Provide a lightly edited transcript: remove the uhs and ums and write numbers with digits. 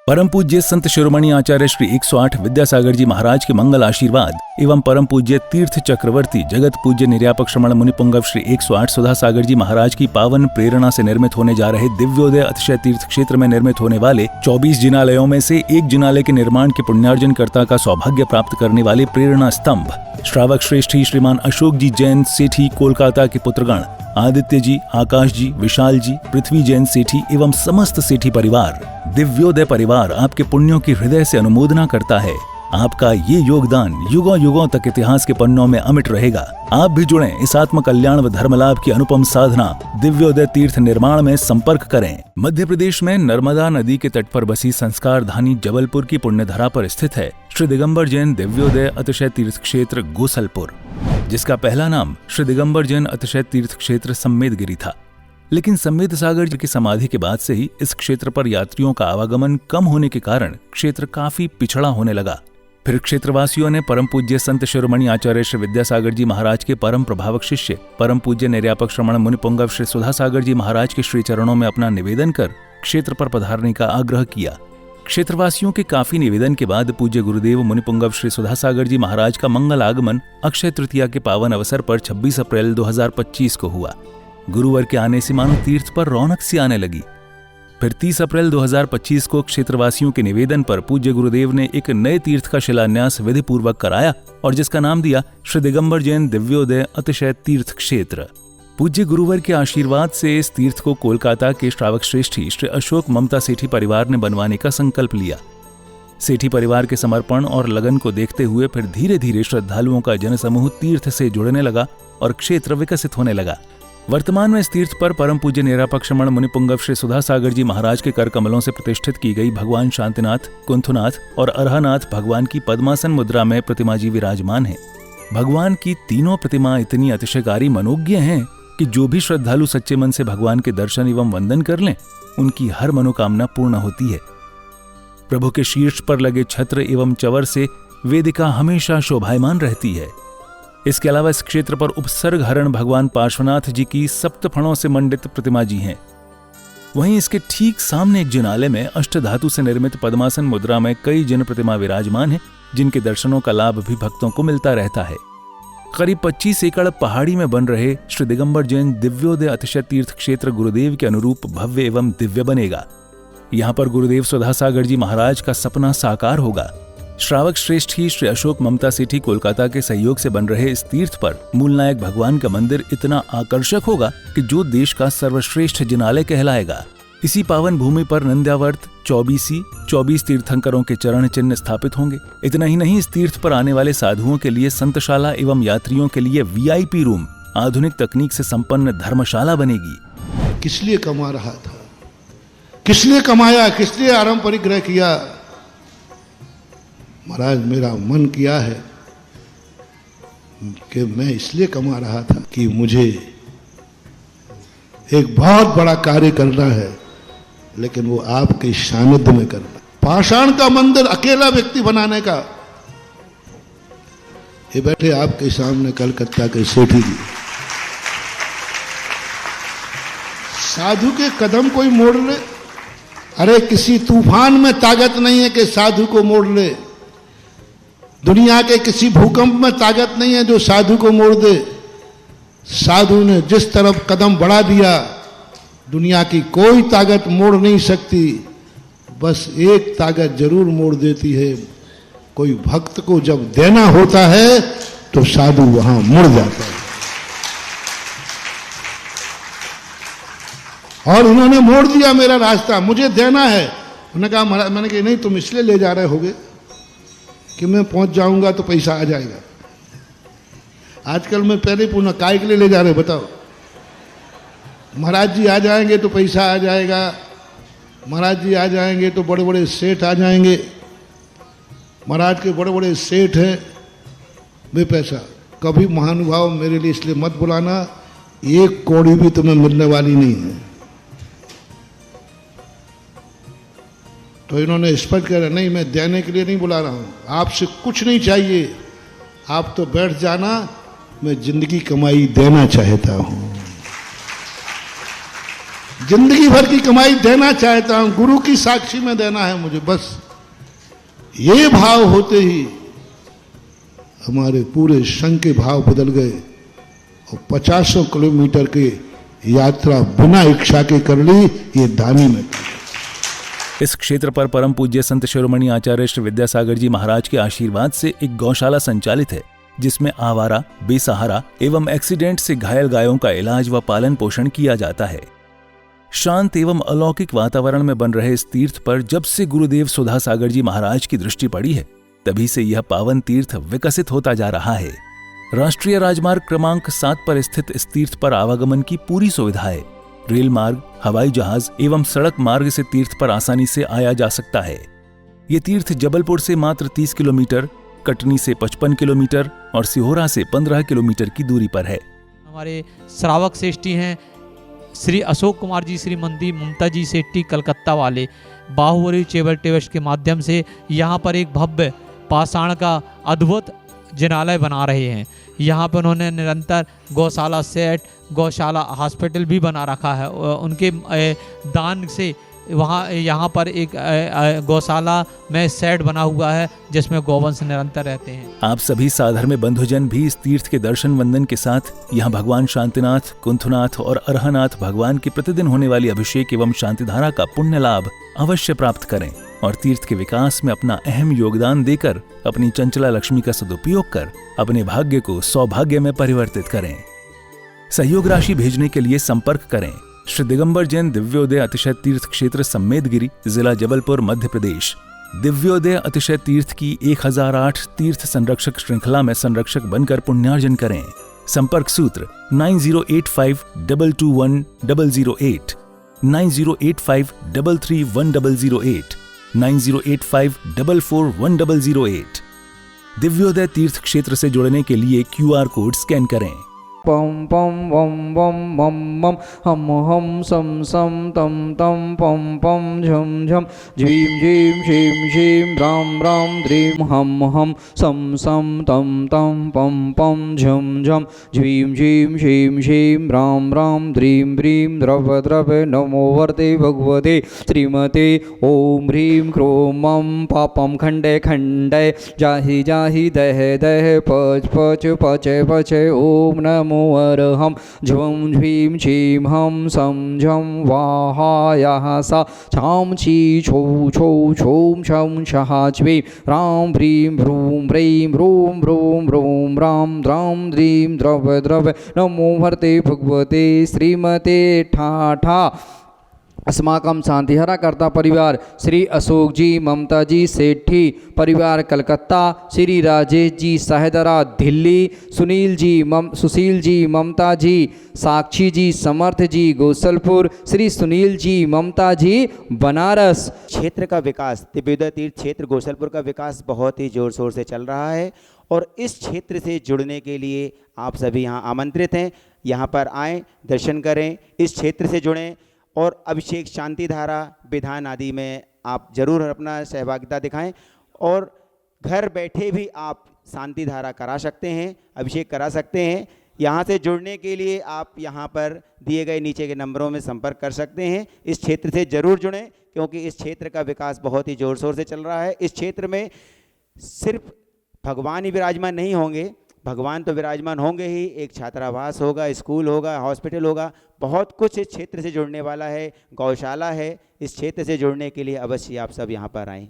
परम पूज्य संत शिरोमणि आचार्य श्री 108 विद्यासागर जी महाराज के मंगल आशीर्वाद एवं परम पूज्य तीर्थ चक्रवर्ती जगत पूज्य निर्यापक श्रमण मुनिपुंगव श्री 108 सुधा सागर जी महाराज की पावन प्रेरणा से निर्मित होने जा रहे दिव्योदय अतिशय तीर्थ क्षेत्र में निर्मित होने वाले 24 जिनालयों में से एक जिनालय के निर्माण के पुण्यार्जन कर्ता का सौभाग्य प्राप्त करने वाले प्रेरणा स्तंभ श्रावक श्रेष्ठी श्रीमान अशोक जी जैन सेठी कोलकाता के पुत्रगण आदित्य जी, आकाश जी, विशाल जी, पृथ्वी जैन सेठी एवं समस्त सेठी परिवार, दिव्योदय परिवार आपके पुण्यों की हृदय से अनुमोदना करता है। आपका ये योगदान युगों युगों तक इतिहास के पन्नों में अमिट रहेगा। आप भी जुड़ें इस आत्म कल्याण व धर्म लाभ की अनुपम साधना दिव्योदय तीर्थ निर्माण में संपर्क करें। मध्य प्रदेश में नर्मदा नदी के तट पर बसी संस्कार धानी जबलपुर की पुण्यधरा पर स्थित है श्री दिगंबर जैन दिव्योदय अतिशय तीर्थ क्षेत्र गोसलपुर, जिसका पहला नाम श्री दिगंबर जैन अतिशय तीर्थ क्षेत्र सम्मेदगिरी था। लेकिन सम्मेद सागर जी की समाधि के बाद से ही इस क्षेत्र पर यात्रियों का आवागमन कम होने के कारण क्षेत्र काफी पिछड़ा होने लगा। फिर क्षेत्रवासियों ने परम पूज्य संत शिरोमणि आचार्य श्री विद्यासागर जी महाराज के परम प्रभावक शिष्य परम पूज्य निर्यापक श्रमण मुनिपुंगव श्री सुधा सागर जी महाराज के श्री चरणों में अपना निवेदन कर क्षेत्र पर पधारने का आग्रह किया। क्षेत्रवासियों के काफी निवेदन के बाद पूज्य गुरुदेव मुनिपुंगव श्री सुधा सागर जी महाराज का मंगल आगमन अक्षय तृतीया के पावन अवसर पर 26 अप्रैल 2025 को हुआ। गुरुवार के आने से मानो तीर्थ पर रौनक सी आने लगी। फिर 30 अप्रैल 2025 को क्षेत्रवासियों के निवेदन पर पूज्य गुरुदेव ने एक नए तीर्थ का शिलान्यास विधि पूर्वक कराया और जिसका नाम दिया श्री दिगंबर जैन दिव्योदय अतिशय तीर्थ क्षेत्र। पूज्य गुरुवर के आशीर्वाद से इस तीर्थ को कोलकाता के श्रावक श्रेष्ठी श्री अशोक ममता सेठी परिवार ने बनवाने का संकल्प लिया। सेठी परिवार के समर्पण और लगन को देखते हुए फिर धीरे धीरे श्रद्धालुओं का जनसमूह तीर्थ से जुड़ने लगा और क्षेत्र विकसित होने लगा। वर्तमान में इस तीर्थ पर परम पूज्य निर्यापक श्रमण मुनिपुंगव श्री सुधा सागर जी महाराज के कर कमलों से प्रतिष्ठित की गई भगवान शांतिनाथ, कुंथुनाथ और अरहनाथ भगवान की पद्मासन मुद्रा में प्रतिमा जी विराजमान है। भगवान की तीनों प्रतिमा इतनी अतिशयकारी मनोज्ञ हैं कि जो भी श्रद्धालु सच्चे मन से भगवान के दर्शन एवं वंदन कर लें, उनकी हर मनोकामना पूर्ण होती है। प्रभु के शीर्ष पर लगे छत्र एवं चवर से वेदिका हमेशा शोभायमान रहती है। इसके अलावा इस क्षेत्र पर उपसर्ग हरण भगवान पार्श्वनाथ जी की सप्तफणों से मंडित प्रतिमा जी हैं। वहीं इसके ठीक सामने एक जिनालय में अष्टधातु से निर्मित पद्मासन मुद्रा में कई जिन प्रतिमा विराजमान हैं, जिनके दर्शनों का लाभ भी भक्तों को मिलता रहता है। करीब 25 एकड़ पहाड़ी में बन रहे श्री दिगंबर जैन दिव्योदय अतिशय तीर्थ क्षेत्र गुरुदेव के अनुरूप भव्य एवं दिव्य बनेगा। यहाँ पर गुरुदेव सुधा सागर जी महाराज का सपना साकार होगा। श्रावक श्रेष्ठी श्री अशोक ममता सेठी कोलकाता के सहयोग से बन रहे इस तीर्थ पर मूलनायक भगवान का मंदिर इतना आकर्षक होगा कि जो देश का सर्वश्रेष्ठ जिनालय कहलाएगा। इसी पावन भूमि पर नंद्यावर्त 24 तीर्थंकरों के चरण चिन्ह स्थापित होंगे। इतना ही नहीं, इस तीर्थ पर आने वाले साधुओं के लिए संतशाला एवं यात्रियों के लिए VIP रूम, आधुनिक तकनीक से संपन्न धर्मशाला बनेगी। किस लिए कमा रहा था, किस लिए कमाया, किस लिए आराम परिग्रह किया? महाराज मेरा मन किया है कि मैं इसलिए कमा रहा था कि मुझे एक बहुत बड़ा कार्य करना है, लेकिन वो आपके सानिध्य में करना। पाषाण का मंदिर अकेला व्यक्ति बनाने का। ये बैठे आपके सामने कलकत्ता के सेठी जी, साधु के कदम कोई मोड़ ले। अरे किसी तूफान में ताकत नहीं है कि साधु को मोड़ ले। दुनिया के किसी भूकंप में ताकत नहीं है जो साधु को मोड़ दे। साधु ने जिस तरफ कदम बढ़ा दिया, दुनिया की कोई ताकत मोड़ नहीं सकती। बस एक ताकत जरूर मोड़ देती है, कोई भक्त को जब देना होता है तो साधु वहां मुड़ जाता है। और उन्होंने मोड़ दिया मेरा रास्ता, मुझे देना है। उन्होंने कहा महाराज, मैंने कहा नहीं, तुम इसलिए ले जा रहे होगे कि मैं पहुंच जाऊंगा तो पैसा आ जाएगा। आजकल मैं पहले पूछना काय के लिए ले जा रहे बताओ? महाराज जी आ जाएंगे तो पैसा आ जाएगा, महाराज जी आ जाएंगे तो बड़े बड़े सेठ आ जाएंगे, महाराज के बड़े बड़े सेठ हैं, वे पैसा। कभी महानुभाव मेरे लिए इसलिए मत बुलाना, एक कौड़ी भी तुम्हें मिलने वाली नहीं है। तो इन्होंने स्पष्ट कहा नहीं, मैं देने के लिए नहीं बुला रहा हूं, आपसे कुछ नहीं चाहिए, आप तो बैठ जाना, मैं जिंदगी कमाई देना चाहता हूं। जिंदगी भर की कमाई देना चाहता हूं, गुरु की साक्षी में देना है मुझे, बस ये भाव होते ही हमारे पूरे संघ के भाव बदल गए और 50 किलोमीटर की यात्रा बिना इच्छा के कर ली, ये दानी में। इस क्षेत्र पर परम पूज्य संत शिरोमणि आचार्य श्री विद्यासागर जी महाराज के आशीर्वाद से एक गौशाला संचालित है, जिसमें आवारा, बेसहारा एवं एक्सीडेंट से घायल गायों का इलाज व पालन पोषण किया जाता है। शांत एवं अलौकिक वातावरण में बन रहे इस तीर्थ पर जब से गुरुदेव सुधा सागर जी महाराज की दृष्टि पड़ी है, तभी से यह पावन तीर्थ विकसित होता जा रहा है। राष्ट्रीय राजमार्ग क्रमांक 7 पर स्थित इस तीर्थ पर आवागमन की पूरी सुविधा है। रेल मार्ग, हवाई जहाज एवं सड़क मार्ग से तीर्थ पर आसानी से आया जा सकता है। ये तीर्थ जबलपुर से मात्र 30 किलोमीटर, कटनी से 55 किलोमीटर और सिहोरा से 15 किलोमीटर की दूरी पर है। हमारे श्रावक श्रेष्ठी हैं श्री अशोक कुमार जी, श्रीमती ममता जी सेट्टी कलकत्ता वाले, बाहुबली चेबल टेवश के माध्यम से यहाँ पर एक भव्य पाषाण का अद्भुत जिनालय बना रहे हैं। यहाँ पर उन्होंने निरंतर गौशाला सेट, गौशाला हॉस्पिटल भी बना रखा है। उनके दान से वहाँ यहाँ पर एक गौशाला में सेट बना हुआ है जिसमें गौवंश निरंतर रहते हैं। आप सभी साधर्म्य बंधुजन भी इस तीर्थ के दर्शन वंदन के साथ यहाँ भगवान शांतिनाथ, कुंथनाथ और अरहनाथ भगवान की प्रतिदिन होने वाली अभिषेक एवं शांतिधारा का पुण्य लाभ अवश्य प्राप्त करें और तीर्थ के विकास में अपना अहम योगदान देकर अपनी चंचला लक्ष्मी का सदुपयोग कर अपने भाग्य को सौभाग्य में परिवर्तित करें। सहयोग राशि भेजने के लिए संपर्क करें श्री दिगंबर जैन दिव्योदय अतिशय तीर्थ क्षेत्र सम्मेदगिरी, जिला जबलपुर, मध्य प्रदेश। दिव्योदय अतिशय तीर्थ की 1008 तीर्थ संरक्षक श्रृंखला में संरक्षक बनकर पुण्यार्जन करें। संपर्क सूत्र 9085221008, 9085331008, 9085441008। दिव्योदय तीर्थ क्षेत्र से जुड़ने के लिए QR कोड स्कैन करें। पम पम वम वम मम मम हम हम सम सम तम तम पम पम झम झम झीम झीम झीम झीम राम राम द्रीम हम हम सम सम तम तम पम पम झम झम झीम झीम झीम झीम राम राम द्रीम ब्रीम द्रव द्रव नमो वर्ते भगवते श्रीमते ओम ह्रीं क्रोम मम पापम खंडे खंडे जाहि जाहि दह दह पच पच पचे पचे ओम नमो अरहम झम झीम झीम हम सम झम वाहायाः सा छाम छी छो छो छोम छम छः च्वीं राम ह्रीं भ्रूं ह्रीं ह्रूं भ्रूं भ्रूं राम द्रां द्रीं द्रव द्रव नमो वर्ते भगवते श्रीमते ठा ठा। अस्माकं शांतिहरा कर्ता परिवार श्री अशोक जी, ममता जी सेठी परिवार कलकत्ता, श्री राजेश जी साहेदरा दिल्ली, सुशील जी ममता जी, साक्षी जी समर्थ जी गोसलपुर, श्री सुनील जी ममता जी बनारस। क्षेत्र का विकास, दिव्योदय तीर्थ क्षेत्र गोसलपुर का विकास बहुत ही ज़ोर शोर से चल रहा है और इस क्षेत्र से जुड़ने के लिए आप सभी यहाँ आमंत्रित हैं। यहाँ पर आएँ, दर्शन करें, इस क्षेत्र से जुड़ें और अभिषेक, शांति धारा, विधान आदि में आप जरूर अपना सहभागिता दिखाएं और घर बैठे भी आप शांति धारा करा सकते हैं, अभिषेक करा सकते हैं। यहाँ से जुड़ने के लिए आप यहाँ पर दिए गए नीचे के नंबरों में संपर्क कर सकते हैं। इस क्षेत्र से ज़रूर जुड़ें क्योंकि इस क्षेत्र का विकास बहुत ही ज़ोर शोर से चल रहा है। इस क्षेत्र में सिर्फ भगवान ही विराजमान नहीं होंगे, भगवान तो विराजमान होंगे ही, एक छात्रावास होगा, स्कूल होगा, हॉस्पिटल होगा, बहुत कुछ इस क्षेत्र से जुड़ने वाला है, गौशाला है। इस क्षेत्र से जुड़ने के लिए अवश्य आप सब यहाँ पर आएँ।